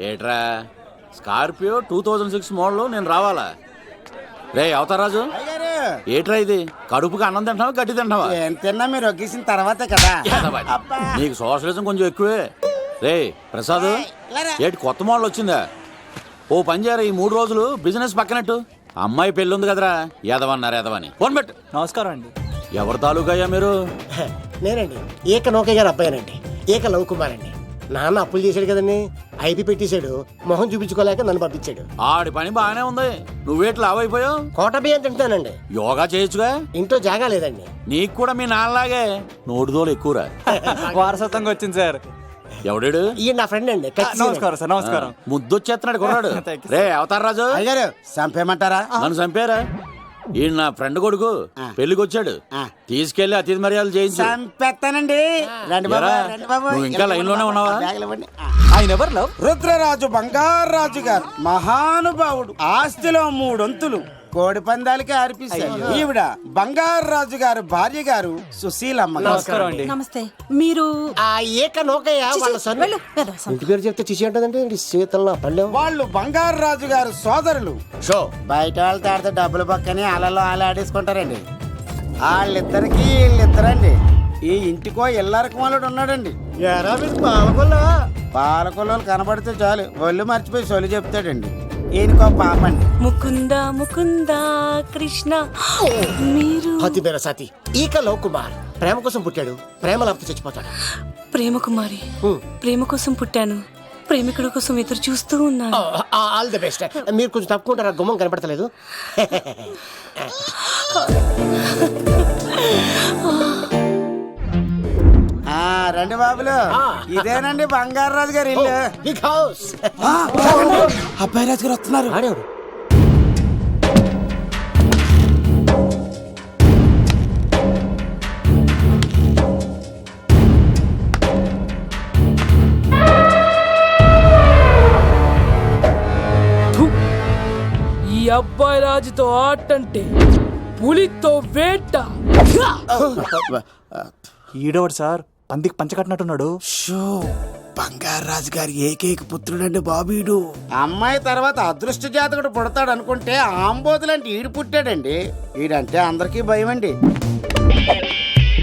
ఏట్రా Scorpio 2006 model నేను రావాలా? రే అవతారాజు, ఏట్రా ఇది? కడుపుకి అన్నం తింటావా గడ్డి తింటావా? ఏం తిన్నా మీరు ఒగ్గేసిన తర్వాతే కదా. నీకు సోషలిజం కొంచెం ఎక్కువే. రే ప్రసాద్, ఏటి కొత్త మోడల్ వచ్చిందా? ఓ పని చేయరా, ఈ 3 రోజులు బిజినెస్ పక్కనట్టు. అమ్మాయి పెళ్ళి ఉంది కదరా, ఎదవన్నారు ఎదవని. ఫోన్ పెట్టు. నమస్కారం అండి. ఎవరి తాలూకయ్యా మీరు? నేనండి ఏక నౌకయ్య గారు అబ్బాయినండి, ఏక లవ్ కుమార్ అండి. నాన్న అప్పులు చేశాడు కదండి, ఐపీ పెట్టేశాడు. మొహం చూపించుకోలేక నన్ను పంపించాడు. ఆడి పని బాగానే ఉంది, నువ్వేట్లు లావైపోయావు? కోట బియ్యం తింటానండి. యోగా చేయొచ్చుగా? ఇంట్లో జాగా లేదండి. నీకు కూడా మీ నాన్నలాగే నోటిదోలు ఎక్కువరా. వారసత్వంగా వచ్చింది సార్. ఎవడాడు? ఈయన నా ఫ్రెండ్ అండి. నమస్కారం సార్. నమస్కారం. ముద్దొచ్చేస్తున్నాడు కొన్నాడు. రే అవతార్ రాజు, అయ్యారు చంపేయమంటారా? నన్ను చంపారా? ఈయన నా ఫ్రెండ్ కొడుకు, పెళ్లికి వచ్చాడు. తీసుకెళ్లి అతిథి మర్యాదలు చేయించు. చంపేస్తానండి. రండి బాబు, ఎరా, రండి బాబు. నువ్వు ఇంకా లైన్ లోనే ఉన్నావా? బ్యాగులు ఇవ్వండి. ఆయన ఎవరు లవ్? రుద్రరాజు బంగారాజు గారు మహానుభావుడు. ఆస్తిలో 3 వంతులు కోడి పందాలకి అర్పిస్తారు. ఈవిడ బంగారాజు గారు భార్య గారు సుశీలమ్మ. నమస్కారం అండి. నమస్తే. మీరు ఆ ఏక నౌకయ్య వాళ్ళ సన్. ఇంటి పేరు చెప్తే చిచి అంటదంటే శీతల పల్లె. వాళ్ళు బంగారాజు గారు సోదరులు. షో బయట వాళ్ళతో ఆడితే డబ్బులు పక్కని అలలో అలా ఆడేసుకుంటారండి. వాళ్ళిద్దరికి వీళ్ళిద్దరండి. ఈ ఇంటికో ఇల్లరకమాలుడు ఉన్నాడండి. పాలకొల్లు కనబడితే చాలు ఒళ్ళు మర్చిపోయి సొలి చెప్తాడండి. ఈయనకో పాపండి. ముకుంద ముకుంద కృష్ణ. మీరు హతి మేర సాతి ఈక లవ్ కుమార్. ప్రేమ కోసం పుట్టాడు, ప్రేమ లేకపోతే చచ్చిపోతాడు. ప్రేమ కుమారి. ప్రేమ కోసం పుట్టాను, ప్రేమికుడు కోసం ఎదురు చూస్తూ ఉన్నాను. All the best. మీరు కొంచెం తప్పుకుంటారా? గుమ్మం కనపడతలేదు. రండి బాబులు, ఇదేనండి బంగారాజు గారి ఇల్లు. Big house. అబ్బాయి రాజు గారు వస్తున్నారు. ఆడేవాడు ఈ అబ్బాయి రాజుతో ఆటంటే పులితో వేట. ఈడోడు సార్, పందికి పంచ కట్టినట్టున్నాడు. బంగారాజు గారి ఏకైక పుత్రుడండి బాబీడు. అమ్మాయి తర్వాత అదృష్ట జాతకుడు పుడతాడు అనుకుంటే ఆంబోతులంటే ఈడు పుట్టాడండి. ఈడంటే అందరికీ భయం అండి.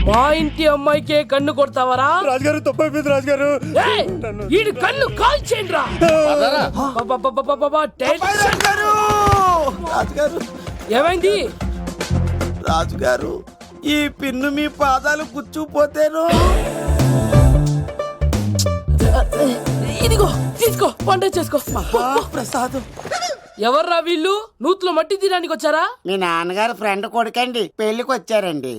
మా ఇంటి అమ్మాయికే కన్ను కొడతావరా? రాజుగారు తప్పైపోయింది రాజుగారు. ఈడు కన్ను కాల్చేయండి రా. రాజుగారు, ఏమైంది? రాజుగారు, ఈ పిన్ను మీ పాదాలు గుచ్చుకుపోతేను. ఇదిగో తీసుకో, పంట చేసుకో. ప్రసాదం. ఎవర్రా వీళ్ళు? నూతులో మట్టి తీయడానికి వచ్చారా? మీ నాన్నగారు ఫ్రెండ్ కొడుకండి, పెళ్లికి వచ్చారండి.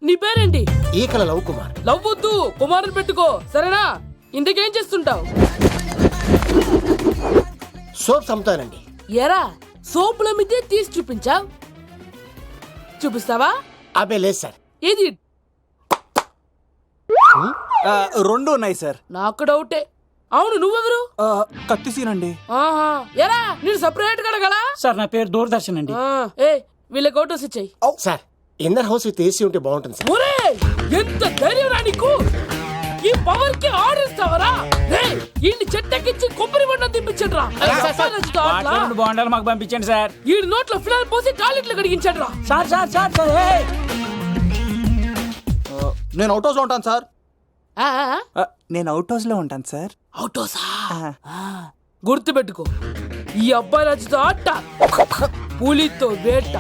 నీ పేరేంటి? ఈకల లవ్ కుమార్. లవ్వొద్దు, కుమారుని పెట్టుకో, సరేనా? ఇంతకేం చేస్తుంటావు? సోప్స్ అమ్ముతానండి. ఎరా సోపుల మీద తీసి చూపించావు, చూపిస్తావా? అబ్బే లేదు సార్. ఏది? 2 ఉన్నాయి సార్. నాకు డౌటే. అవును, నువ్వెవరు? కత్తి సీనండి. ఆహా, ఎరా నేను సపరేట్ కడగలా? సార్ నా పేరు దూరదర్శన్ అండి. ఏ వీళ్ళ కోటోస్ ఇచ్చాయి. Sir inner house with AC ఉంటే బాగుంటుంది సార్. ఒరే ఎంత ధైర్యం రా నీకు! ఈ పవర్ కి ఆర్డర్ ఇస్తావరా? ఈ చెట్టెక్కించి కొబ్బరి బండ తిప్పించండి రా. బాగుండాలి మాకు పంపించండి సార్. ఈ నోట్లో ఫినాల్ పోసి టాయిలెట్లు కడిగించండి రా. సార్ సార్ సార్ సార్ ఏయ్! నేను అవుట్ హౌస్ లో ఉంటాను సార్. ఆ, ఆ, నేను అవుట్ హౌస్ లో ఉంటాను సార్. అవుటోసా? గుర్తు పెట్టుకో, ఈ అబ్బాయి రాజుతో ఆట, పులితో వేట.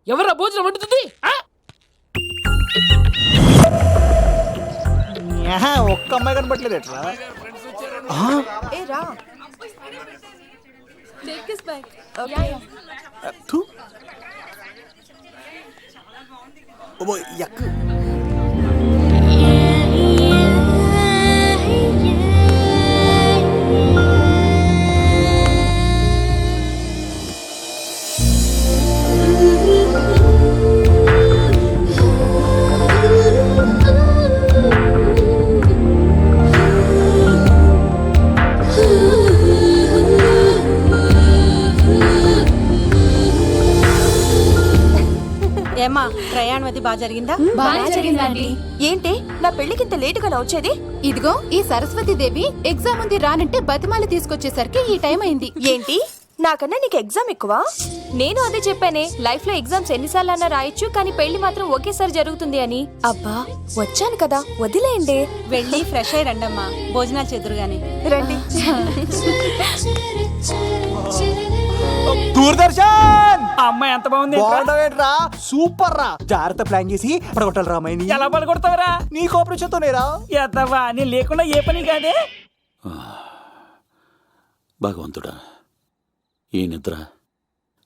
ఎవరా భోజనం వండుతుంది? ఒక్క అమ్మాయి కనబట్లేదు ఎట్లా? ఎక్కు. ఏమా ప్రయాణం అది బాగా జరిగిందా? బాగా జరిగిందండి. ఏంటి నా పెళ్లికి ఇంత లేటుగా వచ్చేది? ఇదిగో ఈ సరస్వతి దేవి ఎగ్జామ్ ఉంది రానంటే బతిమాలి తీసుకొచ్చేసరికి ఈ టైం అయింది. ఏంటి నాకన్నా నీకు ఎగ్జామ్ ఎక్కువ? నేను అదే చెప్పానే, లైఫ్ లో ఎగ్జామ్స్ ఎన్నిసార్లు అన్నా రాయొచ్చు, కానీ పెళ్లి మాత్రం ఒకేసారి జరుగుతుంది అని. అబ్బా వచ్చాను కదా వదిలేయండి. వెళ్ళి ఫ్రెష్ అయ్యి రండమ్మా, భోజనాలు చెదురు గాని. రండి. దూరదర్శన్ అమ్మాయి ఎంత బాగుంది బాగుండవేంట్రా, సూపర్ రా. జాగ్రత్త ప్లాన్ చేసి పడగొట్టాలి రామాయణి. ఎలా పడగొడతావరా? నీ కోఆపరేషన్ తోనేరా. ఎత్తవా నేను లేకుండా ఏ పని కాదే. భగవంతుడా, ఈ నిద్ర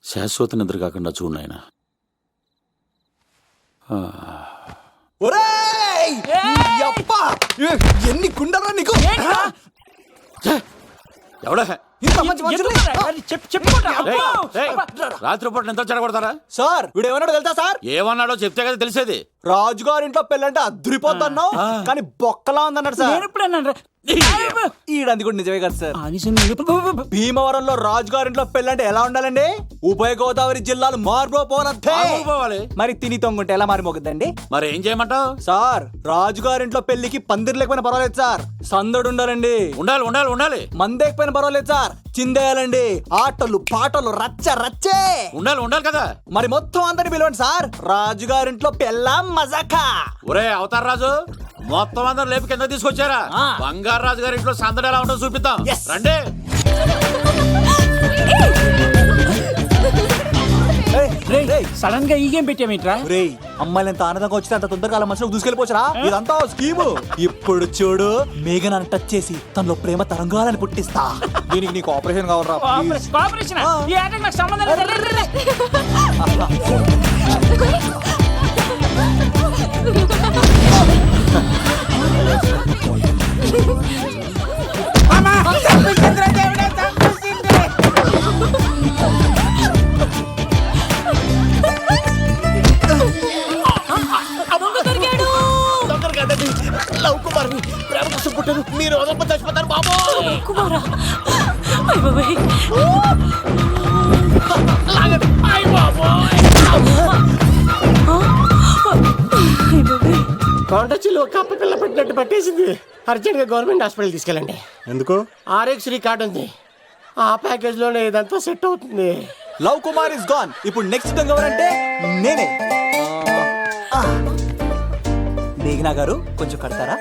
శాశ్వత నిద్ర కాకుండా చూడు నాయనా. ఒరేయ్! యప్పా! ఎన్ని గుండెలరా నీకు? ఎవడా ఇంత మంచి మనుషుల్ని? రాత్రిపూట నిద్ర చెడగొడతారా? సార్ వీడు ఏమన్నాడు తెలుసా సార్? ఏమన్నాడో చెప్తే కదా తెలిసేది. రాజుగారింట్లో పెళ్ళంటే అద్దరిపోతున్నావు, కానీ బొక్కలా ఉందన్నాడు సార్. నేను ఇప్పుడు అన్నాను ఈడంది కూడా నిజమే కదా సార్. భీమవరంలో రాజుగారింట్లో పెళ్ళంటే ఎలా ఉండాలండి? ఉభయ గోదావరి జిల్లాలు మారిపోవాలంతే. మరి తిని తొంగుంటే ఎలా మారిపోతుందండి? మరి ఏం చేయమంటావు? సార్ రాజుగారింట్లో పెళ్లికి పందిరి లేకపోయినా పర్వాలేదు సార్, సందడు ఉండాలండి. ఉండాలి ఉండాలి ఉండాలి. మందేకపోయినా పర్వాలేదు సార్, చిందేయాలండి. ఆటలు పాటలు రచ్చ రచ్చే ఉండాలి ఉండాలి కదా. మరి మొత్తం అందరిని పిలవండి సార్, రాజుగారింట్లో పెళ్ళాం మజాకా. ఒరే అవతార్ రాజు, మొత్తం అందరు లేపు కింద తీసుకొచ్చారా? బంగారు రాజు గారి ఇంట్లో సందడి ఎలా ఉంటుందో చూపిద్దాం. రండి. సడన్ గా ఈ గేమ్ పెట్టామేంట్రా? అమ్మాయిలు ఎంత ఆనందంగా వచ్చితే అంత తొందరగా అలా మనసులో దూసుకెళ్ళిపోవచ్చురా. ఇదంతా స్కీము. ఇప్పుడు చూడు, మేఘనాన్ని టచ్ చేసి తనలో ప్రేమ తరంగాలని పుట్టిస్తా. దీనికి నీకు ఆపరేషన్ కావాలరా? కోఆపరేషన్ ఈ ఆటకు నాకు సంబంధం లేదు. లవ్ కుమార్ ప్రేమ కోసం పుట్టాను, మీరు వదలప చచ్చిపోతారు బాబు. కుమారా కొండ చిల్లు కప్ప పిల్ల పెట్టినట్టు పట్టేసింది. అర్జెంట్ గా గవర్నమెంట్ హాస్పిటల్ తీసుకెళ్ళండి. ఎందుకు? ఆర్ఎక్స్ కార్డు ఉంది, ఆ ప్యాకేజ్ లోనే ఇదంతా సెట్ అవుతుంది. Love Kumar is gone. ఇప్పుడు నెక్స్ట్ దొంగ ఎవరంటే నేనే. మేఘనా గారు కొంచెం కడతారా?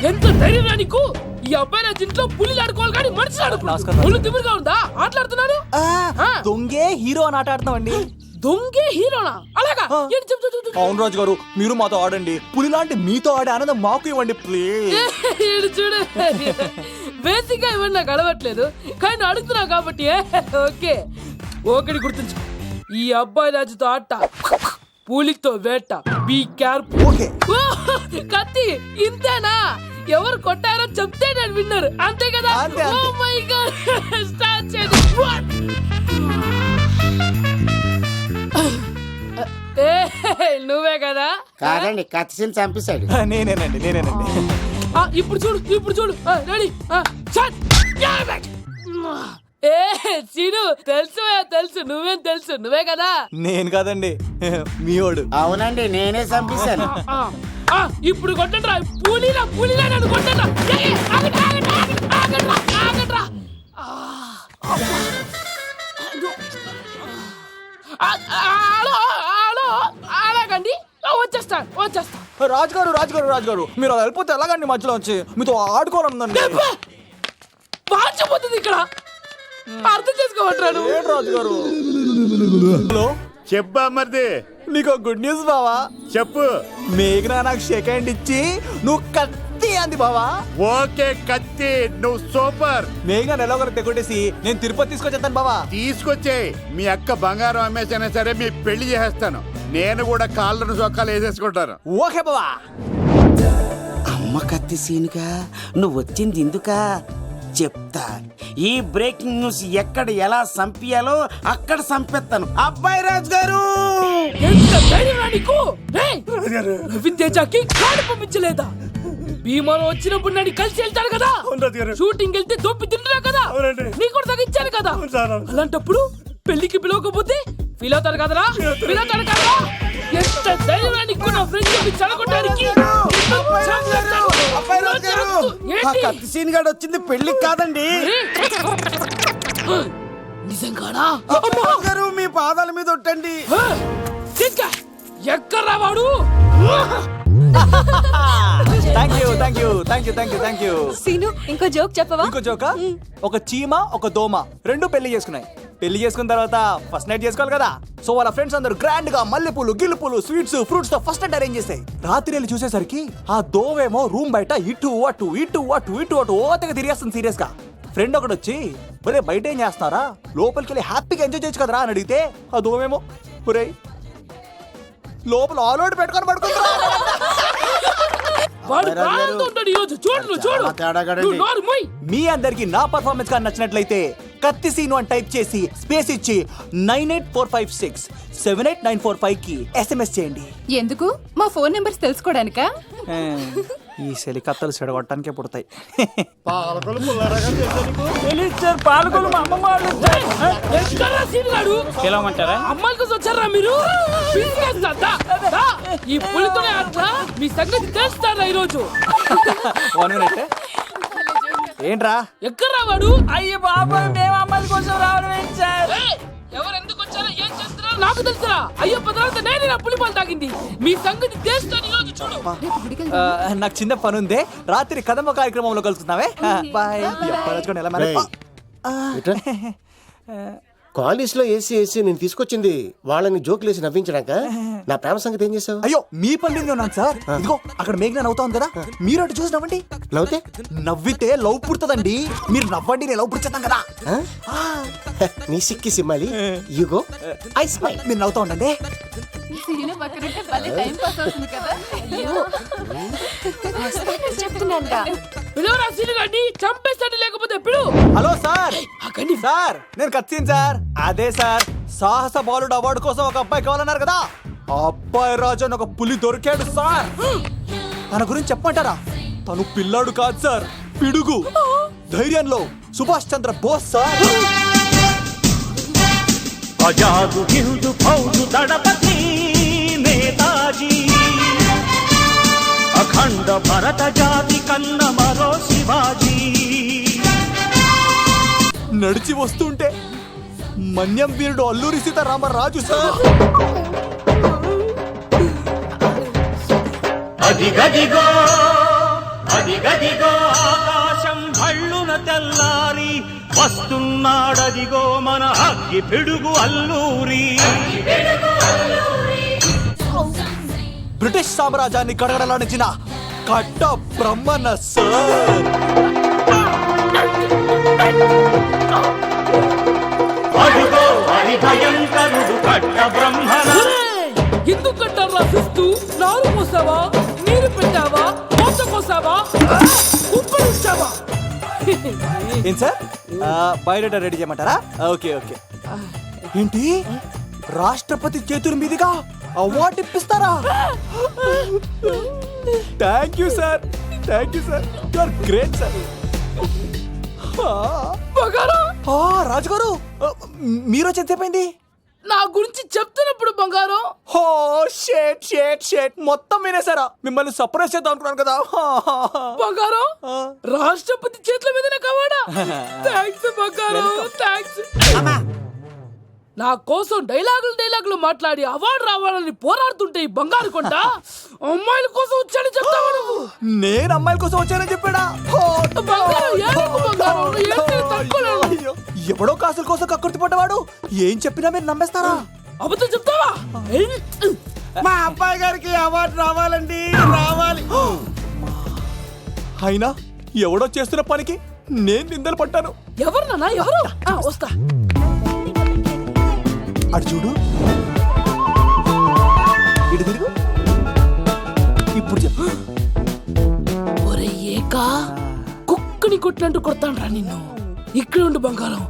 ఎంత ధైర్యం నీకు? ఈ అబ్బాయి నా ఇంట్లో పులి ఆడుకోవాలి కానీ మనిషి ఆడుకో. పులి తిమ్మిరిగా ఉందా? ఆటలాడుతున్నారు. దొంగే హీరో అని ఆట ఆడుతున్నామండి. దొంగే హీరోనా? అలాగా? అవును రాజు గారు, మీరు మాతో ఆడండి. పులి లాంటి మీతో ఆడే ఆనందం మాకు ఇవ్వండి ప్లీజ్. చూడు, బేసిక్ గా ఇవన్నీ నాకు అలవట్లేదు, కానీ నువ్వు అడుగుతున్నావు కాబట్టి ఓకే. ఒకటి గుర్తుంచు, ఈ అబ్బాయి రాజుతో ఆట, పులితో వేట. Be careful. కత్తి ఇంతేనా? ఎవరు కొట్టారో చెప్తే నేను విన్నారు, అంతే కదా? ఓ మై గాడ్, స్టార్ట్ చేయండి. నువ్వే కదా? కాదండి, కత్తిని చంపేశాడు. నేనేనండి. ఇప్పుడు చూడు. రెడీ. సీను తెలుసు నువ్వేం తెలుసు, నువ్వే కదా? నేను కాదండి, మీవాడు. అవునండి, నేనే చంపేశాను. ఇప్పుడు కొట్టండిరా, పులిలా నన్ను కొట్టండి. అలాగండి, వచ్చేస్తా. రాజుగారు మీరు అలా వెళ్ళిపోతే ఎలాగండి? మధ్యలో వచ్చి మీతో ఆడుకోవాలండి. మార్చిపోతుంది ఇక్కడ, అర్థం చేసుకోవట్రాను. రాజుగారు చెప్పా మరిది, నీకు గుడ్ న్యూస్ బావా. చెప్పు. మేఘనా నాకు షేక్ హ్యాండ్ ఇచ్చి నువ్వు కత్తి అంది బావా. ఓకే కత్తి, నువ్వు సూపర్. మేఘనా ఎలా ఒకరు తెగొట్టేసి నేను తిరుపతి తీసుకొచ్చేస్తాను బావా. తీసుకొచ్చే మీ అక్క బంగారం అమ్మేసైనా సరే మీ పెళ్లి చేసేస్తాను. నేను కూడా కాళ్ళను చొక్కాలు వేసేసుకుంటాను. ఓకే బావా. అమ్మ కత్తి సీనుగా నువ్వు వచ్చింది ఎందుకా చెప్తా. ఈ బ్రేకింగ్ న్యూస్ ఎక్కడ ఎలా సంపియాలో అక్కడ సంపెత్తాను. అబ్బాయి రాజు గారు, ఎంత ధైర్యం నీకు? రవితేజకి కార్డు పంపించలేదా? భీమాలో వచ్చినప్పుడు నన్ను కలిసి వెళ్తారు కదా, షూటింగ్ వెళ్తే దొప్పి తింటున్నా కదా, నీకు కూడా తగ్గించాను కదా. అలాంటప్పుడు పెళ్లికి పిలవకపోతే ఫీల్ అవుతారు కదరా, ఫీల్ అవుతారు కదా. ఎంత ధైర్యాన్ని నా ఫ్రెండ్షిప్ చెడగొట్టడానికి. కత్తి సీన్ గాడు వచ్చింది పెళ్లికి కాదండి. నిజంగానా? గారు మీ పాదాల మీద ఒట్టండి. ఎక్కడ్రా వాడు? Thank you. సీను ఇంకో జోక్ చెప్పవా? ఇంకో జోకా? ఒక చీమ ఒక దోమ రెండు పెళ్లి చేసుకున్నాయి. పెళ్లి చేసుకున్న తర్వాత ఫస్ట్ నైట్ చేసుకోవాలి కదా. సో వాళ్ళ ఫ్రెండ్స్ అందరూ గ్రాండ్ గా మల్లెపూలు గిల్లుపూలు స్వీట్స్ ఫ్రూట్స్ తో ఫస్ట్ నైట్ అరేంజ్ చేస్తాయి. రాత్రి వెళ్ళి చూసేసరికి ఆ దోవేమో రూమ్ బయట ఇటు అటు ఓతగా తిరిగేస్తుంది సీరియస్ గా. ఫ్రెండ్ ఒకటి వచ్చి ఒరే బయట ఏం చేస్తున్నారా, లోపలికి వెళ్ళి హ్యాపీగా ఎంజాయ్ చేయొచ్చు కదరా అని అడిగితే ఆ దోవేమో ఒరే లోపల ఆల్ అవుట్ పెట్టుకొని పడుకుంటా. మీ అందరికి నా పర్ఫార్మెన్స్ గా నచ్చినట్లయితే కత్తి సీను అని టైప్ చేసి స్పేస్ ఇచ్చి 9845678945 కి SMS చేయండి. ఎందుకు? మా ఫోన్ నెంబర్స్ తెలుసుకోవడానికా? ఈ సెలికత్తలు చెడగొట్టడానికే పుడతాయి. పాలకొలు మా అమ్మమ్మ వాళ్ళు పిలవమంటారా? అమ్మాయిల కోసం వచ్చారా మీరు? ఈ పులితోనే అట్లా మీ సంగతి తెలుస్తారా ఈరోజు? ఏంట్రా ఎక్కడ రావాడు? అయ్యో బాబా, మేము అమ్మాయిల కోసం రావడం ఏంటి సార్? ఎవరు ఎందుకు వచ్చారో ఏం చేస్తున్నారో నాకు తెలుసురా. అయ్యో పదార్థ నేనే నా పులిపాలు తాగింది. మీ సంగతి తెలుస్తాను ఈరోజు. చూడు, నాకు చిన్న పని ఉంది, రాత్రి కదమ్మ కార్యక్రమంలో కలుసుకుందామే. బాయ్. కాలేజ్ లో ఏసీ నేను తీసుకొచ్చింది వాళ్ళని జోకులేసి నవ్వించడాక. నా ప్రేమ సంగతి ఏం చేసావు? అయ్యో మీ పని ఉన్నాను సార్. ఇదిగో అక్కడ మేఘన నవ్వుతాను కదా, మీరు అటు చూసి నవ్వండి. నవ్వుతే నవ్వితే లవ్ పుడుతుందండి. మీరు నవ్వండి, నేను లవ్ పుడిచేద్దాం కదా. నీ సిక్కి సిమ్మాలి యుగో ఐ స్మైల్. మీరు నవ్వుతా ఉండండి. చంపేస్తాడు లేకపోతే ఎప్పుడు. Hello sir. సార్ నేను కత్తిన్ సార్. అదే సార్, సాహస బాలుడు అవార్డు కోసం ఒక అబ్బాయి కావాలన్నారు కదా. ఆ అబ్బాయి రాజు అని ఒక పులి దొరికాడు సార్. తన గురించి చెప్పమంటారా? తను పిల్లాడు కాదు సార్, పిడుగు. ధైర్యంలో సుభాష్ చంద్ర బోస్ సార్. ఆజాదు హిందూ ఫౌజు దళపతి నేతాజీ, అఖండ భరత జాతి కన్న మరో శివాజీ. నడిచి వస్తుంటే మన్యం వీరుడు అల్లూరి సీతారామరాజు సార్. అదిగదిగో అదిగదిగో ఆకాశం భళ్ళున తెల్లారి వస్తున్నాడదిగో మన అగ్గి పిడుగు అల్లూరి. బ్రిటిష్ సామ్రాజ్యాన్ని కడగడలాడించిన కట్ట బ్రహ్మన్న సార్. అదిగో హరి భయంకరుడు కట్ట బ్రహ్మణ. ఎందుకు కట్టారు రాసిస్తూ? నారు పోసావా, నీరు పెట్టావా, మోస కోసావా, ఉప్పు ఉంచావా? ఏం సార్, బయోడేటా రెడీ చేయమంటారా? ఓకే. ఏంటి, రాష్ట్రపతి చేతుల మీదుగా అవార్డు ఇప్పిస్తారా? Thank you sir. You are great sir. రాజుగారు మీరు ఎంతసేపైంది? నా గురించి చెప్తున్నప్పుడు బంగారం. షేట్ మొత్తం వినేసారా? మిమ్మల్ని సర్ప్రైజ్ చేద్దాం అనుకున్నాను కదా. బంగారం, రాష్ట్రపతి చేతుల మీద కావాడా? థ్యాంక్స్ బంగారం, థ్యాంక్స్. నా కోసం డైలాగులు మాట్లాడి అవార్డు రావాలని పోరాడుతుంటే ఈ బంగారు కొండ అమ్మాయిల కోసం వచ్చాడని చెప్తావా నువ్వు? నేను అమ్మాయిల కోసం వచ్చానని చెప్పాడా? ఎవడో కాసుల కోసం కక్కుర్తి పడ్డవాడు ఏం చెప్పినా మీరు నమ్మేస్తారా? అబద్ధం చెప్తావా? మా అబ్బాయి గారికి అవార్డు రావాలండి, రావాలి. అయినా ఎవడో చేస్తున్న పనికి నేను నిందలు పట్టాను. ఎవరు నాన్న, ఎవరు? వస్తా. అటు చూడు, ఇటు తిరుగు. ఇప్పుడు చెప్పు. ఒరే ఏకా, కుక్కని కొట్టినట్టు కొడతాను రా నిన్ను. ఇక్కడ ఉండు బంగారం.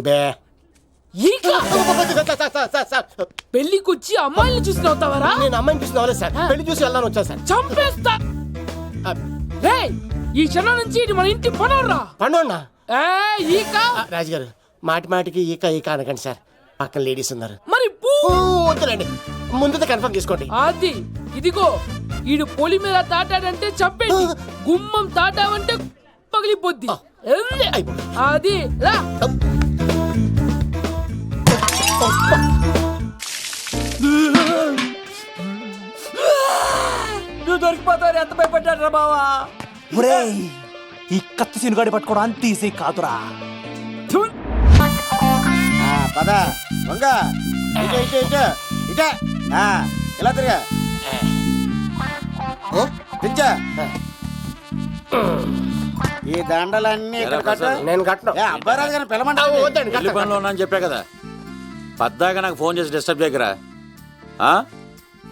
బే ఈక పెళ్లికొచ్చి అమ్మాయిని చూసి నవ్వుతావరా? నేను అమ్మాయిని చూసి నవ్వలేదు సార్, పెళ్లి చూసి వెళ్ళాలని వచ్చా సార్. చంపేస్తా. రేయ్, ఈ క్షణం నుంచి ఇది మన ఇంటి పనోడ్రా. పండున్నా ఈక. రాజుగారు మాటి మాటికి ఈక ఈక అనకండి సార్, పక్కన లేడీస్ ఉన్నారు. మరి వద్దులేండి, ముందు కన్ఫర్మ్ చేసుకోండి. అది ఇదిగో, ఈడు పొలి మీద తాటాడంటే చంపేసి, గుమ్మం తాటావంటే పగిలిపోద్ది. అది రా. నువ్వు దొరికిపోతావు, ఎంత భయపడ్డాడు రా బావా. ఒరేయ్, ఈ కత్తి సీనుగాడి పట్టుకోవడం అంత ఈజీ కాదురా. పద వంగ, ఇటు ఇటు ఇటు ఇటే, ఇలా తిరిగా దించా. ఈ దండలన్నీ ఇక్కడ కట్టు. నేను కట్టను. అబ్బాయి రాజు గారిని పిలమంటా. పెళ్లి పనిలో ఉన్నా అని చెప్పా కదా, పద్దాగా నాకు ఫోన్ చేసి డిస్టర్బ్ చేయకరా.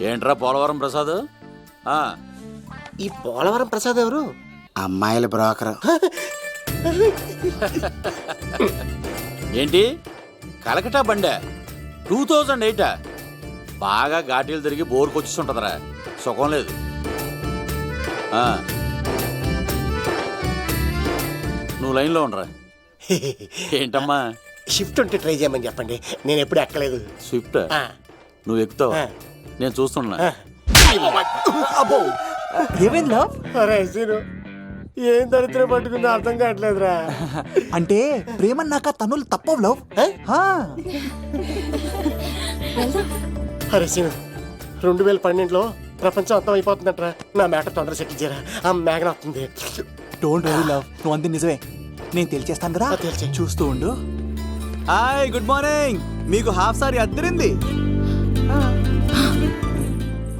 ఏంట్రా పోలవరం ప్రసాద్? ఈ పోలవరం ప్రసాద్ ఎవరు? అమ్మాయిల బ్రోకర్. ఏంటి కలకటా బండే 2008? బాగా ఘాటీలు తిరిగి బోర్కొచ్చిస్తుంటదరా, సుఖం లేదు. నువ్వు లైన్లో ఉండరా. ఏంటమ్మా? షిఫ్ట్ ఉంటే ట్రై చేయమని చెప్పండి, నేను ఎప్పుడు ఎక్కలేదు. స్విఫ్ట్ నువ్వు ఎక్కుతావు, నేను చూస్తున్నా. ఏమైంది లవ్? అరే సీను, ఏం దరిద్రం పట్టుకుందో అర్థం కావట్లేదురా. అంటే ప్రేమన్నాక తనులు తప్పవు లవ్. అరే సీను, 2012లో ప్రపంచం అంతం అయిపోతుందట్రా. నా మ్యాటర్ తొందర సెటిల్ చేయరా, ఆ మేఘన వస్తుంది. డోంట్ వరీ లవ్, నువ్వు అంతే నిజమే, నేను తెలిచేస్తాను కదా. చూస్తూ ఉండు. Hi, good morning. మీకు హాఫ్ సారీ అద్దరింది.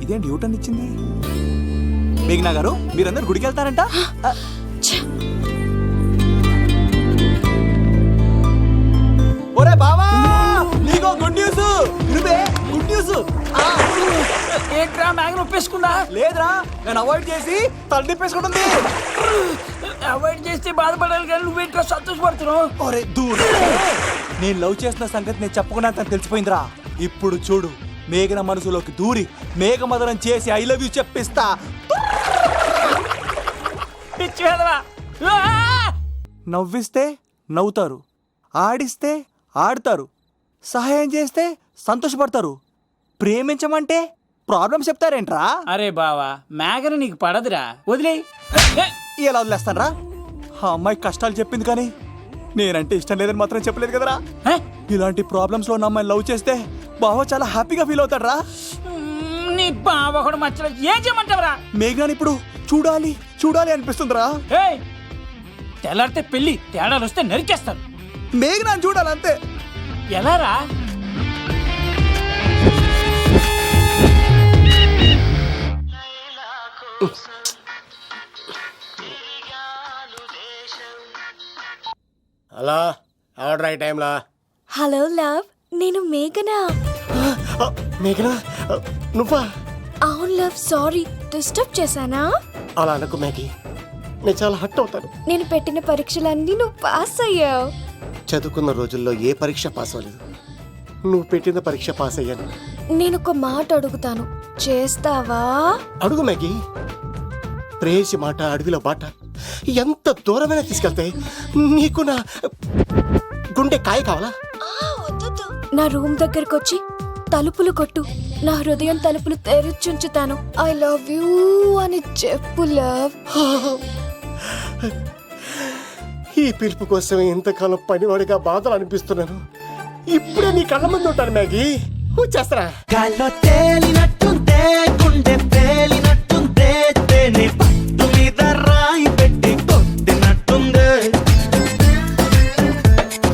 ఇదేంటి యూటర్న్ ఇచ్చింది? మేఘనా గారు, మీరందరూ గుడికి వెళ్తారంట. ఒరే బావా, నీకో గుడ్ న్యూస్. నువ్వే గుడ్ న్యూస్. ఏంట్రా మ్యాగ్ని ఒప్పేసుకుందా? లేదురా, నేను అవాయిడ్ చేసి తల తిప్పేసుకుంటుంది. అవాయిడ్ చేస్తే బాధపడాలి కానీ నువ్వేంట్రా సంతోషపడుతున్నావు? ఒరే దూర్, నేను లవ్ చేసిన సంగతి నేను చెప్పకుండా తను తెలిసిపోయిందిరా. ఇప్పుడు చూడు, మేఘన మనసులోకి దూరి మేఘమదనం చేసి ఐ లవ్ యూ చెప్పిస్తా. పిచ్చి వేదవా. నవ్విస్తే నవ్వుతారు, ఆడిస్తే ఆడతారు, సహాయం చేస్తే సంతోషపడతారు, ప్రేమించమంటే ప్రాబ్లం చెప్తారేంట్రా? అరే బావా, మేఘన నీకు పడదురా, వదిలే. ఎలా వదిలేస్తానరా? ఆ అమ్మాయి కష్టాలు చెప్పింది కానీ నేనంటే ఇష్టం లేదని మాత్రం చెప్పలేదు కదరా. ఇలాంటి ప్రాబ్లమ్స్ లో నా అమ్మాయిని లవ్ చేస్తే బావ చాలా హ్యాపీగా ఫీల్ అవుతాడరా. నీ బావ కూడా మచ్చలేదు, ఏం చేయమంటావరా? మేఘనాని ఇప్పుడు చూడాలి చూడాలి అనిపిస్తుందిరా. తెల్లారితే పెళ్లి, తేడాలు వస్తే నరికేస్తారు. మేఘనాని చూడాలంతే. ఎలా రా? హలో, ఎవరు రైట్ టైంలో? హలో లవ్, నేను మేఘనా. మేఘనా, నువ్వా? అవును లవ్, సారీ డిస్టర్బ్ చేశానా? అలా అనుకో మ్యాగీ, నేను చాలా హర్ట్ అవుతాను. నేను పెట్టిన పరీక్షలన్నీ నువ్వు పాస్ అయ్యావు. చదువుకున్న రోజుల్లో ఏ పరీక్ష పాస్ అవ్వలేదు, నువ్వు పెట్టిన పరీక్ష పాస్ అయ్యాను. నేను ఒక మాట అడుగుతాను, చేస్తావా? అడుగు మ్యాగీ. ప్రేయసి మాట అడవిలో బాట, ఎంత దూరమైనా తీసుకెళ్తాయి. నీకు నా గుండె కాయ కావాలా? నా రూమ్ దగ్గరకు వచ్చి తలుపులు కొట్టు, నా హృదయం తలుపులు తెరిచుంచుతాను. ఐ లవ్ యూ అని చెప్పు లవ్. ఈ పిలుపు కోసం ఇంతకాలం పనివాడిగా బాధలు అనిపిస్తున్నాను. ఇప్పుడే నీ కళ్ళ ముందు ఉంటాను మ్యాగీ, వచ్చేస్తారా? గాల్లో తేలినట్టుందే, గుండె పేలినట్టుందే, తేనె పట్టు మీద రాయి పెట్టి కొట్టినట్టుందే,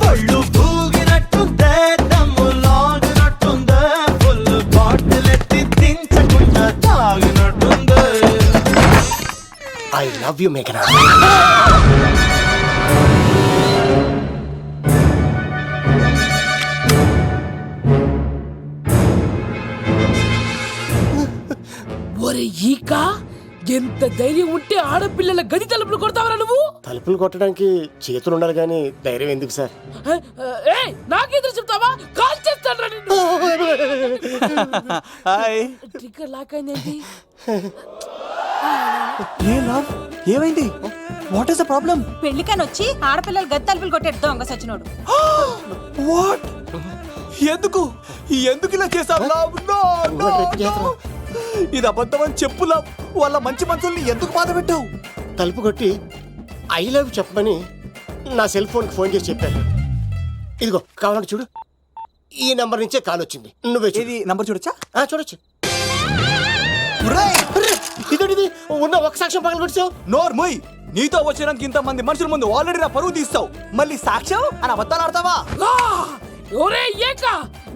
పళ్ళు పూగినట్టుందే, దమ్ము లాగినట్టుందే, ఫుల్ బాటిల్ ఎత్తి దించకుండా తాగినట్టుందే. ఐ లవ్ యూ మేఘనా. ఒరే ఈక, ఎంత ధైర్యం ఉంటే ఆడపిల్లల గది తలుపులు కొడతావరా నువ్వు? తలుపు తలుపులు కొట్టడానికి చేతులు ఉండాలి కానీ ధైర్యం ఎందుకు సార్? ఏయ్ నాకెదురు చెప్తావా? కాల్ చేస్తాను నిన్ను. హాయ్. ట్రిగ్గర్ లాక్ అయిందేంటి? ఏ లవ్ ఏమైంది? What is the problem? పెళ్లికని వచ్చి ఆడపిల్లలు గది తలుపులు కొట్టేడు దొంగ సచ్చినోడు. వాట్? ఎందుకు ఇలా చేసావు లవ్? No no no. ఇది అబద్ధం అని చెప్పు లవ్. వాళ్ళ మంచి మనుషుల్ని ఎందుకు బాధ పెట్టావు? తలుపు కొట్టి ఐ లవ్ చెప్పమని నా సెల్ ఫోన్కి ఫోన్ చేసి చెప్పాను. ఇదిగో కావాలంటే చూడు, ఈ నంబర్ నుంచే కాల్ వచ్చింది. నువ్వే చూడు. ఇది నంబర్ చూడొచ్చా? చూడొచ్చు. ఇదేంటిది? ఉన్న ఒక సాక్ష్యం పగల కొట్టావు. నోర్ మొయ్. నీతో వచ్చినాక ఇంతమంది మనుషుల ముందు ఆల్రెడీ నా పరువు తీస్తావు, మళ్ళీ సాక్ష్యం అని అబద్ధాలు ఆడతావా? ఒరే ఏక,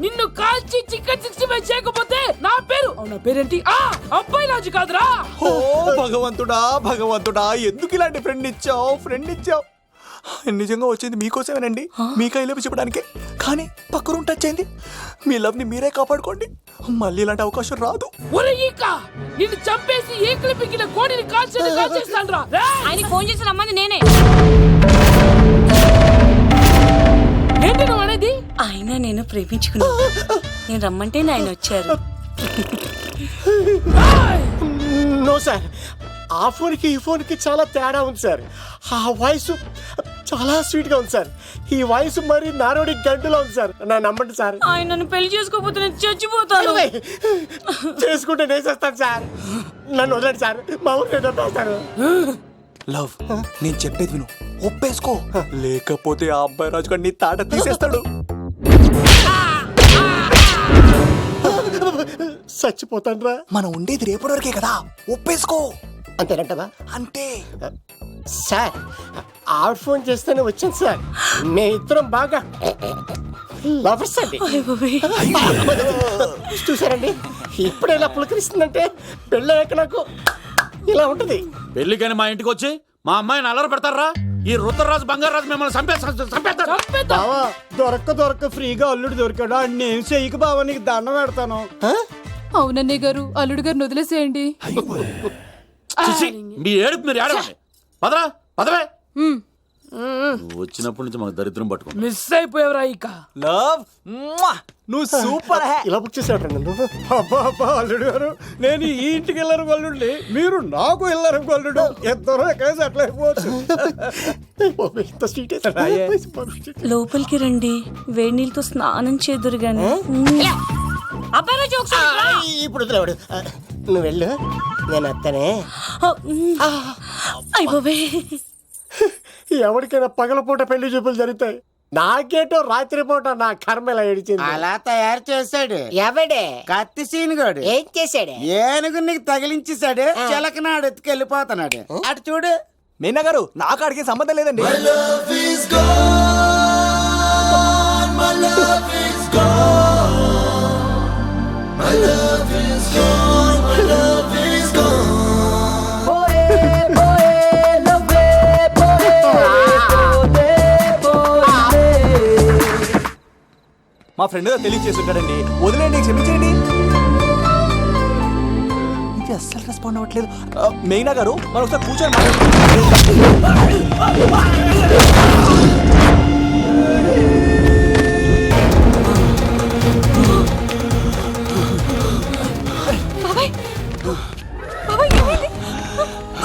నిన్ను కాల్చి చికెన్ 65 చేయకపోతే నా పేరేంటి? అబ్బాయి రాజు కాదురా. ఓ భగవంతుడా ఎందుకు ఇలాంటి ఫ్రెండ్ ఇచ్చావు? నిజంగా వచ్చింది మీకోసమేనండి, మీకు ఐ లవ్ చెప్పడానికే. కానీ పక్క రూమ్ టచ్ అయింది. మీ లవ్ ని మీరే కాపాడుకోండి, మళ్ళీ ఇలాంటి అవకాశం రాదు. ఒరే ఈక, నిన్ను చంపేసి ఏకలు పిగిన కోడిని కాల్చేస్తాను రా. ఆయన ఫోన్ చేసి రమ్మని నేనే. ఏంటి నువ్వు అనేది? ఆయన నేను ప్రేమించుకున్నాను. నేను రమ్మంటే ఆయన వచ్చారు. నో సార్, ఆ ఫోన్కి ఈ ఫోన్కి చాలా తేడా ఉంది సార్. ఆ వాయిస్ చాలా స్వీట్ గా ఉంది సార్. ఈ వాయిస్ మరి నారోడి గంటలో ఉంది సార్. నా నమ్మండి సార్. ఆయన నన్ను పెళ్లి చేసుకోకపోతే నేను చచ్చిపోతాను. చేసుకుంటే నేను చేస్తాను సార్. నన్ను వదలండి సార్, మా ఊరు చంపేస్తారు. లవ్ నేను చెప్పేది విను, ఒప్పేసుకో, లేకపోతే ఆ అబ్బాయి రాజు గారిని తాట తీసేస్తాడు. చచ్చిపోతాను రా. మనం ఉండేది రేపటి వరకే కదా, ఒప్పేసుకో. అంతేనంటవా? అంతే సార్. ఆవిడ ఫోన్ చేస్తేనే వచ్చాను సార్. మే ఇద్దరం బాగా లవర్స్ అండి. చూసారండి, ఇప్పుడు ఎలా పులకరిస్తుందంటే పెళ్ళయ్యాక నాకు ఇలా ఉంటది. పెళ్లికని మా ఇంటికి వచ్చి మా అమ్మాయిని అల్లరి పెడతారా? ఈ రుద్రరాజు బంగారాజు మిమ్మల్ని చంపేస్తారు. బావా దొరక్క ఫ్రీగా అల్లుడు దొరికాడు. నేను చెయ్యికి బావా నీకు దండం పెడతాను. అవునన్నయ్య గారు, అల్లుడు గారిని వదిలేసేయండి. చిచి, మీ ఏడుపు మీరు ఏడవండి. పదవే. వచ్చినప్పటి నుంచి మాకు దరిద్రం పట్టుకో. మిస్ అయిపోయావురా ఈక. లవ్ నువ్వు సూపర్. ఇలా బుక్ చేసాడు నన్ను. అబ్బా అల్లుడు గారు, నేను ఈ ఇంటికి వెళ్ళరు గల్లుండి, మీరు నాకు వెళ్ళరు గల్లుడు. ఇద్దరు ఎక్కడేసి అట్లా అయిపోవచ్చు. లోపలికి రండి, వేడి నీళ్ళతో స్నానం చేదురు గాని. అబ్బాయి రాజు ఒకసారి ఇప్పుడు వదిలేవాడు. నువ్వు వెళ్ళు, నేను అత్తనే. అయిపోవే. ఎవరికైనా పగలపూట పెళ్లి చూపులు జరుగుతాయి, నాకేటో రాత్రిపూట నా కర్మ ఇలా ఏడిచింది. అలా తయారు చేశాడు ఎవడే? కత్తి సీనుగాడు. ఏం చేశాడు? ఏనుగు నీకు తగిలించేశాడు, చిలకనాడు ఎత్తుకెళ్ళిపోతున్నాడు. అటు చూడు. మీనా గారు, నాకు అడిగే సంబంధం లేదండి. మా ఫ్రెండ్ తెలియచేస్తుంటాడండి, వదిలేండి, క్షమించండి. ఇది అస్సలు రెస్పాండ్ అవ్వట్లేదు. మెయినా గారు, మనం ఒకసారి కూర్చొని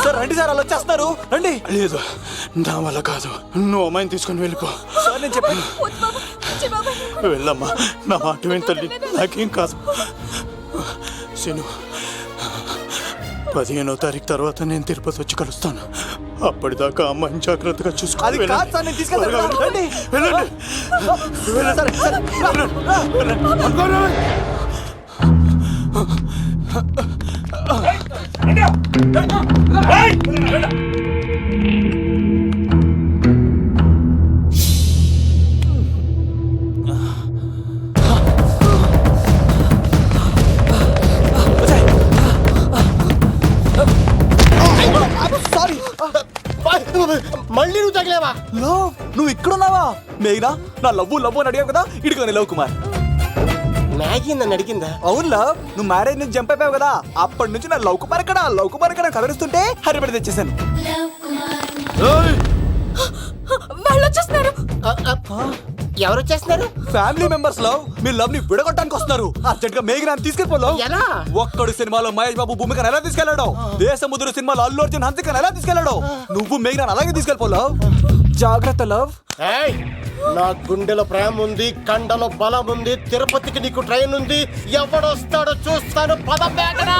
సార్ రండి సార్, అలా వచ్చేస్తున్నారు, రండి. లేదు, నా వల్ల కాదు. నువ్వు అమ్మాయిని తీసుకొని వెళ్ళిపో. సార్ నేను చెప్పాను. వెళ్ళమ్మా, నా మాట విని తల్లి, నాకేం కాదు. శను, 15వ తారీఖు తర్వాత నేను తిరుపతి వచ్చి కలుస్తాను. అప్పటిదాకా అమ్మాయిని జాగ్రత్తగా చూసుకో. అది కాదు సార్, నేను తీసుకెళ్తాను. రండి. వెళ్ళండి. సారీ. మళ్ళీ నువ్వు తగిలేవా? లవ్, నువ్వు ఇక్కడున్నావా? మెయినా, నా లవ్వు అని అడిగావు కదా, ఇడిగా లవ్ కుమార్. మ్యాగీ నన్ను అడిగిందా? అవును లవ్, నువ్వు మ్యారేజ్ నుంచి జంప్ అయిపోయావు కదా, అప్పటి నుంచి నా లవ్ కుమార్ ఎక్కడ కవరిస్తుంటే హరిపడి తెచ్చేసాను. ఎవరు వచ్చేస్తున్నారు? ఫ్యామిలీ మెంబర్స్ లవ్ మీ లవ్ ని విడగొట్టడానికి వస్తున్నారు. అర్జెంట్ గా మేఘనాన్ని తీసుకెళ్ళిపోలేవు. ఎలా? ఒక్కడు సినిమాలో మహేష్ బాబు భూమికను ఎలా తీసుకెళ్ళాడు, దేశముద్రు సినిమాలో అల్లు అర్జున్ హన్సికను ఎలా తీసుకెళ్ళాడు, నువ్వు మేఘనాన్ని అలాగే తీసుకెళ్ళిపోలేవు. జాగ్రత్త లవ్. ఏయ్, నా గుండెలో ప్రేమ ఉంది, కండలో బలం ఉంది, తిరుపతికి నీకు ట్రైన్ ఉంది, ఎవడొస్తాడో చూస్తాను. పద మేఘనా.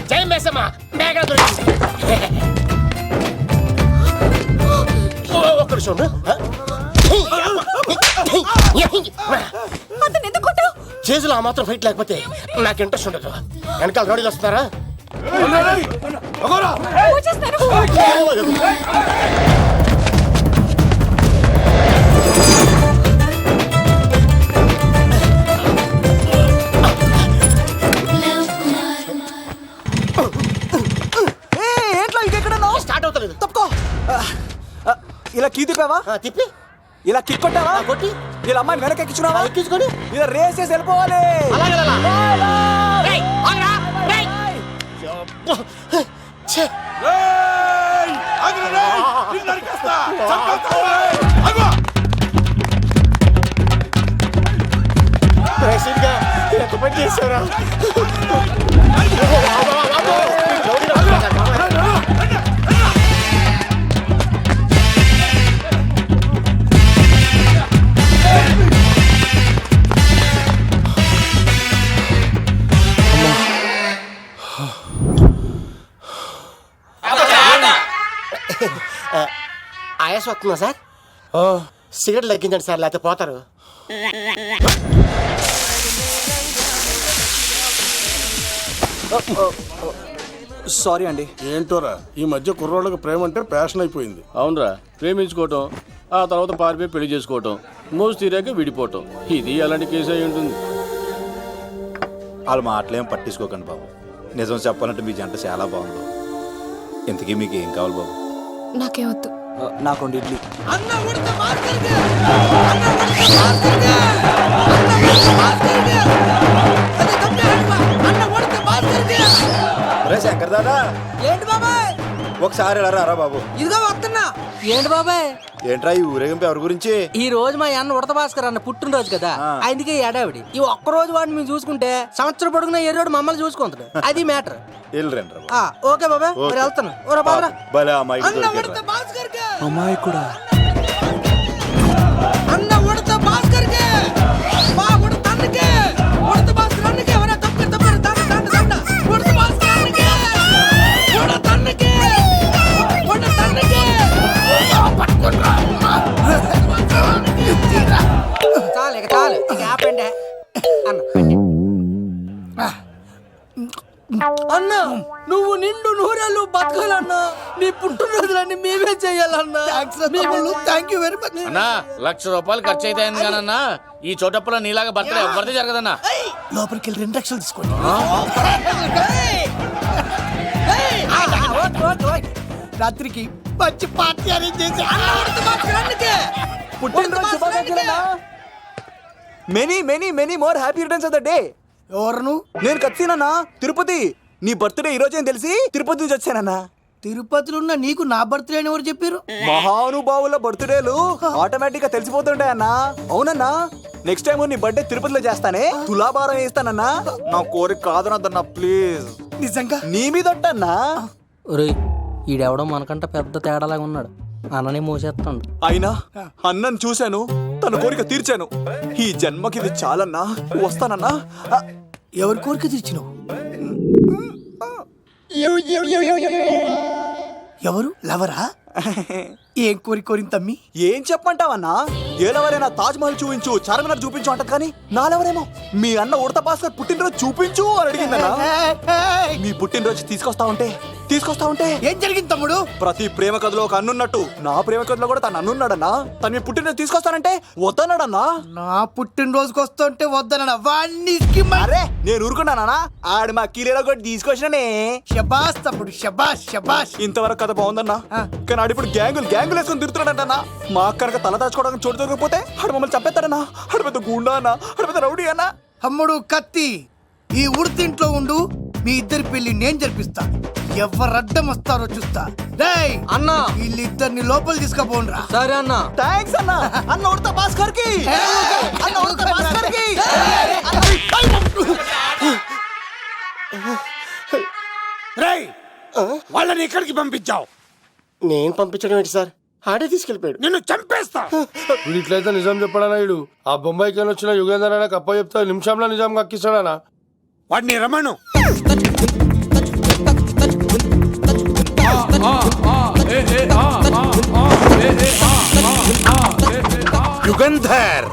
జై మేసమ్మ, మేఘన దొరికింది. ఒక్క నిమిషం ఉండు. చేతులు ఆ మాత్రం ఫైట్ లేకపోతే నాకు ఇంట్రెస్ట్ ఉండదు. వెనకాల రోడీలు వస్తున్నారా? ఏంట్లో ఇంకెక్కడ స్టార్ట్ అవుతలేదు. తప్పుకో. ఇలా కీ తిప్పావా? తిప్పి ఇలా కిక్ కొట్టావా? కొట్టి ఇలా అమ్మాయిని వెనక ఎక్కించున్నావా? ఎక్కించుకొని ఇలా రేస్ చేసి వెళ్ళిపోవాలి. ఎంత పని చేశారా? ఆయాసం వస్తుందా సార్? సిగరెట్ లెక్కించండి సార్, లేకపోతే పోతారు. సారీ అండి. ఏంటోరా ఈ మధ్య కుర్రోళ్ళకి ప్రేమ అంటే ప్యాషన్ అయిపోయింది. అవునరా, ప్రేమించుకోవటం, ఆ తర్వాత పారిపోయి పెళ్లి చేసుకోవటం, మోజు తీరాక విడిపోవటం, ఇది అలాంటి కేసు అయి ఉంటుంది. వాళ్ళ మాటలేం పట్టించుకోకండి బాబు. నిజం చెప్పాలంటే మీ జంట చాలా బాగుంది. ఇంతకీ మీకు ఏం కావాలి బాబు? నాకేమొద్దు. నాకు ఇడ్లీ. శంకర్ దాదా, ఏంటి బాబాయ్? ఒకసారి ఇలా రా బాబు. ఇదిగో వస్తున్నా. ఏంటి బాబాయ్? ఏంట్రా ఈ ఊరేగింపు ఎవరి గురించి? ఈ రోజు మా అన్న ఉడత భాస్కర్ అన్న పుట్టినరోజు కదా, అందుకే ఏడావిడి. ఈ ఒక్క రోజు వాడిని మేము చూసుకుంటే సంవత్సరం పొడుగున ఏరోడు మమ్మల్ని చూసుకుంటాడు. అది మ్యాటర్. ఓకే బాబాయ్, మరి వెళ్తాను. అమ్మాయి కూడా అన్న ఉడత భాస్కర్ కే మా ఉడత అన్నకే ఉడత భాస్కర్ అన్నకే ఎవరా తప్ప తండ తండ తండ ఉడత భాస్కర్ అన్నకే ఉడత అన్నకే ఉడత అన్నకే చాలు ఇక ఆపండి అన్న. నువ్వు నిండు నూరేళ్ళు బతకాలన్నా, నీ పుట్టినరోజులన్నీ మేమే చెయ్యాలన్నా. థ్యాంక్ యూ వెరీ మచ్ అన్నా. 1,00,000 రూపాయలు ఖర్చు అయితే కానన్నా ఈ చోటప్పులో నీలాగా బర్త్డే ఎవరిది జరగదన్నా. లోపలికి వెళ్ళి 2 లక్షలు తీసుకోండి. రాత్రికి మంచి పార్టీ అరేంజ్ చేసి many many many more happy returns of the day. ఎవరు? నేను కత్తినన్నా, తిరుపతి. నీ బర్త్డే ఈ రోజే తెలిసి తిరుపతి నుంచి వచ్చానన్నా. తిరుపతిలో ఉన్న నీకు నా బర్త్డే అని ఎవరు చెప్పారు? మహానుభావుల బర్త్డేలు ఆటోమేటిక్ గా తెలిసిపోతుంటాయన్నా. అవునన్నా, నెక్స్ట్ టైం నీ బర్త్డే తిరుపతిలో చేస్తానే, తులాభారం వేస్తానన్నా. నా కోరిక కాదనద్దన్నా ప్లీజ్. నిజంగా నీ మీద అన్నా. ఈడెవడో మనకంట పెద్ద తేడాలాగా ఉన్నాడు. అన్ననే మోసేస్తాడు. అయినా అన్నను చూశాను, తన కోరిక తీర్చాను. ఈ జన్మకి ఇది చాలన్నా, వస్తానన్నా. ఎవరి కోరిక తీర్చినావు? ఎవరు? లవరా? ఏం కోరిన తమ్మి? ఏం చెప్పమంటావన్నా? ఏలవరైనా తాజ్ మహల్ చూపించు, చార్మినార్ చూపించు అంటది కానీ నాలెవరేమో మీ అన్న ఉడత భాస్కర్ పుట్టినరోజు చూపించు అని అడిగిందన్నా. మీ పుట్టినరోజు తీసుకొస్తా ఉంటే తీసుకొస్తా ఉంటే ఏం జరిగింది తమ్ముడు? ప్రతి ప్రేమ కథలో ఒక అన్నున్నట్టు నా ప్రేమ కథలో కూడా తను అన్నున్నాడన్నా. తను మీ పుట్టినరోజు తీసుకొస్తానంటే వద్దన్నాడన్నా. నా పుట్టినరోజుకి వస్తుంటే వద్దన వాణ్ణి అరే నేను ఊరుకున్నానా? ఆడు మా కీలేలో కూడా తీసుకొచ్చిననే. షబాష్ తమ్ముడు, షబాష్ షబాష్. ఇంతవరకు కథ బాగుందన్నా, కానీ ఆడు ఇప్పుడు గ్యాంగులు వేసుకొని తిరుగుతున్నాడంటన్నా. మా అక్కడికి తల దాచుకోవడానికి చోటు దొరికిపోతే ఆడు మమ్మల్ని చంపేస్తాడన్నా. ఆడు పెద్ద గుండా అన్నా, ఆడు పెద్ద రౌడీ అన్నా. తమ్ముడు కత్తి, ఈ ఉడితింట్లో ఉండు, మీ ఇద్దరి పెళ్లి నేను జరిపిస్తా. ఎవరడ్డం వస్తారో చూస్తా. రేయ్ అన్నా వీళ్ళిద్దరిని లోపల తీసుకుపోండ్రా. సరే అన్నా. థ్యాంక్స్ అన్నా. అన్న ఉడతా భాస్కర్ కి, అన్న ఉడతా భాస్కర్ కి. రేయ్ వాళ్ళని ఎక్కడికి పంపించావు? నేను పంపించడం ఏంటి సార్, ఆడే తీసుకెళ్ళిపోయాడు. నిన్ను చంపేస్తా. వీడు ఇట్లయితే నిజం చెప్పడానా? వీడు ఆ బొంబాయికి వచ్చిన యుగేందర్ అన్న కప్ప చెప్తా నిమిషంలో నిజం కక్కిస్తాడానా? వాడిని రమణు. యుగంధర్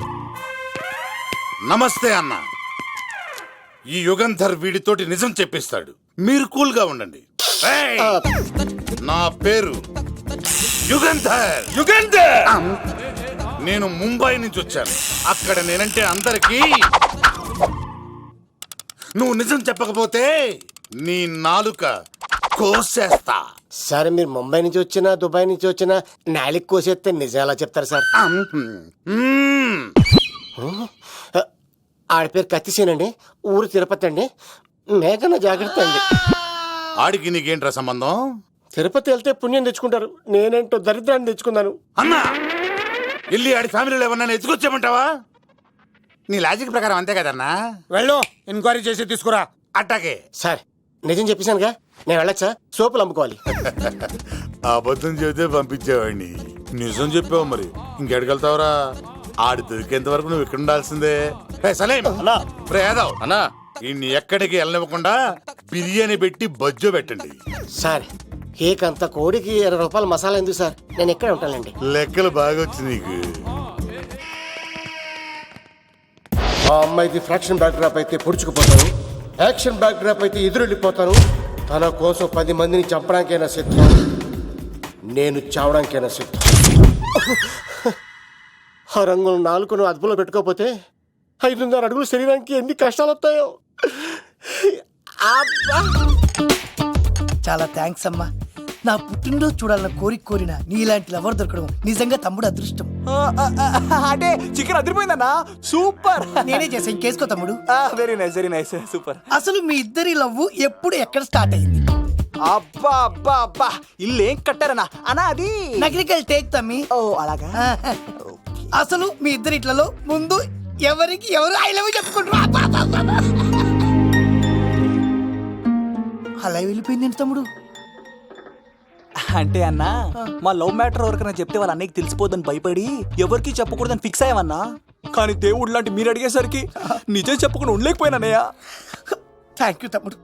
నమస్తే అన్న. ఈ యుగంధర్ వీడితోటి నిజం చెప్పిస్తాడు, మీరు కూల్ గా ఉండండి. ఏయ్! నా పేరు యుగంధర్. యుగంధర్ నేను ముంబై నుంచి వచ్చాను. అక్కడ నేనంటే అందరికీ. నువ్వు నిజం చెప్పకపోతే నీ నాలుక కోసేస్తా. సరే మీరు ముంబై నుంచి వచ్చినా దుబాయ్ నుంచి వచ్చినా నాలిక్ కోసేస్తే నిజం ఎలా చెప్తారు సార్? ఆడి పేరు కత్తిసేనండి, ఊరు తిరుపతి అండి. మేఘన జాగ్రత్త అండి. ఆడికి నీకేంట్రా సంబంధం? తిరుపతి వెళ్తే పుణ్యం తెచ్చుకుంటారు, నేనేంటో దరిద్రాన్ని తెచ్చుకున్నాను. అన్నా వెళ్ళి ఆడి ఫ్యామిలీలో ఎవరన్నా ఎత్తుకొచ్చామంటావా? నీ లాజిక్ ప్రకారం అంతే కదన్నా. వెళ్ళు, ఎంక్వైరీ చేసి తీసుకురా. అట్టాకే సార్ నిజం చెప్పేశానుగా, నేను వెళ్ళొచ్చా? సోపులు అమ్ముకోవాలి. అబద్ధం చెబితే పంపించేవాడిని, నిజం చెప్పావు మరి ఇంకెడగలుగుతావురా? ఆడి దొరికేంత వరకు నువ్వు ఇక్కడ ఉండాల్సిందే. సలేం యాదవ్ అన్నా, ఇన్ని ఎక్కడికి వెళ్ళనివ్వకుండా బిర్యానీ పెట్టి బజ్జో పెట్టండి. సార్ కేక్ అంత కోడికి 20 రూపాయలు మసాలా ఎందుకు సార్, నేను ఎక్కడ ఉంటానండి. లెక్కలు బాగా వచ్చి నీకు. ఆ అమ్మాయిది ఫ్రాక్షన్ బ్యాక్ డ్రాప్ అయితే పొడుచుకుపోతాను, యాక్షన్ బ్యాక్ డ్రాప్ అయితే ఎదురెళ్ళిపోతాను. తన కోసం 10 మందిని చంపడానికైనా సిద్ధం, నేను చావడానికైనా సిద్ధం. ఆ రంగులు 4 అదుపులో పెట్టుకోకపోతే 5.5 అడుగులు శరీరానికి ఎన్ని కష్టాలు వస్తాయో. చాలా థ్యాంక్స్ అమ్మా. నా పుట్టినరోజు చూడాలన్న కోరిన నీలాంటి లవర్ దొరకడం నిజంగా తమ్ముడు అదృష్టం. అంటే చికెన్ అదిరిపోయిందన్నా, సూపర్. నేనే చేసా, ఇంకేసుకో తమ్ముడు. Very nice, very nice, super. అసలు మీ ఇద్దరి లవ్ ఎప్పుడు ఎక్కడ స్టార్ట్ అయింది? అబ్బా అబ్బా అబ్బా, ఇల్లు ఏం కట్టారన్నా అన్నా? అది నగరికల్ టేక్ తమ్మి. ఓ అలాగా. అసలు మీ ఇద్దరి ఇట్లలో ముందు ఎవరికి ఎవరు ఐ లవ్ చెప్పుకుంటారు? అలా వెళ్ళిపోయింది తమ్ముడు. అంటే అన్నా మా లవ్ మ్యాటర్ ఎవరికైనా చెప్తే వాళ్ళ అన్నయ్యకి తెలిసిపోద్దని భయపడి ఎవరికి చెప్పకూడదని ఫిక్స్ అయ్యామన్నా. కానీ దేవుడు లాంటి మీరు అడిగేసరికి నిజం చెప్పకుండా ఉండలేకపోయినానయ్యా. థ్యాంక్ యూ తమ్ముడు.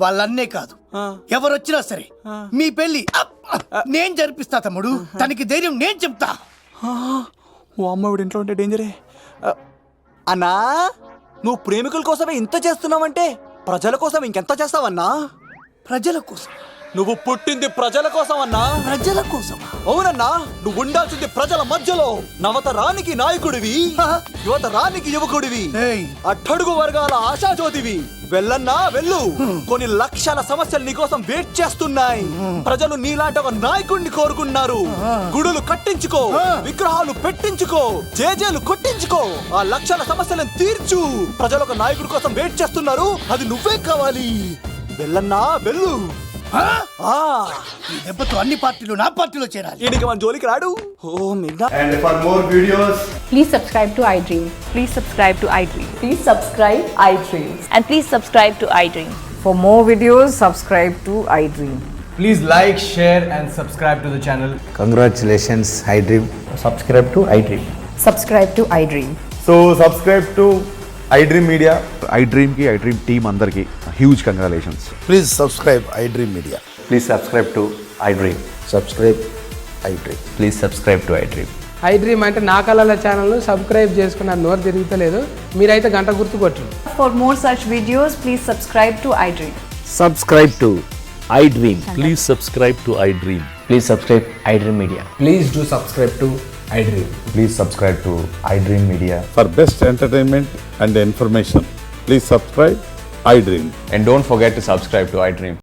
వాళ్ళన్నే కాదు, ఎవరొచ్చినా సరే మీ పెళ్లి నేను జరిపిస్తా తమ్ముడు. తనకి ధైర్యం నేను చెప్తా. ఓ అమ్మాయి ఇంట్లో ఉంటే డేంజరే. అన్నా నువ్వు ప్రేమికుల కోసమే ఇంత చేస్తున్నావంటే ప్రజల కోసం ఇంకెంత చేస్తావన్నా? ప్రజల కోసం? నువ్వు పుట్టింది ప్రజల కోసం అన్నా. ప్రజల కోసం? అవునన్నా, నువ్వు ఉండాల్సింది ప్రజల మధ్యలో. నవతరానికి నాయకుడివి, యువతరానికి యువకుడివి, అట్టడుగు వర్గాల ఆశాజ్యోతివి. వెళ్ళన్నా వెళ్ళు, కొన్ని లక్షల సమస్యలు నీకోసం వెయిట్ చేస్తున్నాయి. ప్రజలు నీలాంటి ఒక నాయకుడిని కోరుకున్నారు. గుడులు కట్టించుకో, విగ్రహాలు పెట్టించుకో, జేజేలు కొట్టించుకో, ఆ లక్షల సమస్యలను తీర్చు. ప్రజలు ఒక నాయకుడి కోసం వెయిట్ చేస్తున్నారు, అది నువ్వే కావాలి. వెళ్ళన్నా వెళ్ళు. ఈ దెబ్బతో అన్ని పార్టీలు నా పార్టీలో చేరాలి. ఇడికి మన జోలికి రాడు. ఓ మిగతా. And for more videos, please subscribe to iDream. Please subscribe to iDream. Please subscribe iDream. And please subscribe to iDream. For more videos, subscribe to iDream. Please like, share and subscribe to the channel. Congratulations, iDream. Subscribe to iDream. Subscribe to iDream. So subscribe to iDream Media. iDream ki iDream team andarki huge congratulations. Please subscribe iDream Media. Please subscribe to iDream. Subscribe iDream. Please subscribe to iDream. iDream అంటే నా కళల channel subscribe చేసుకున్న నోరు తిరుగుతలేదు, మీరైతే గంట గుర్తు కొట్టండి. For more such videos, please subscribe to iDream. Subscribe to iDream. Please subscribe to iDream. Please subscribe iDream Media. Please do subscribe to iDream. Please subscribe to iDream Media. For best entertainment and information, please subscribe iDream. And don't forget to subscribe to iDream.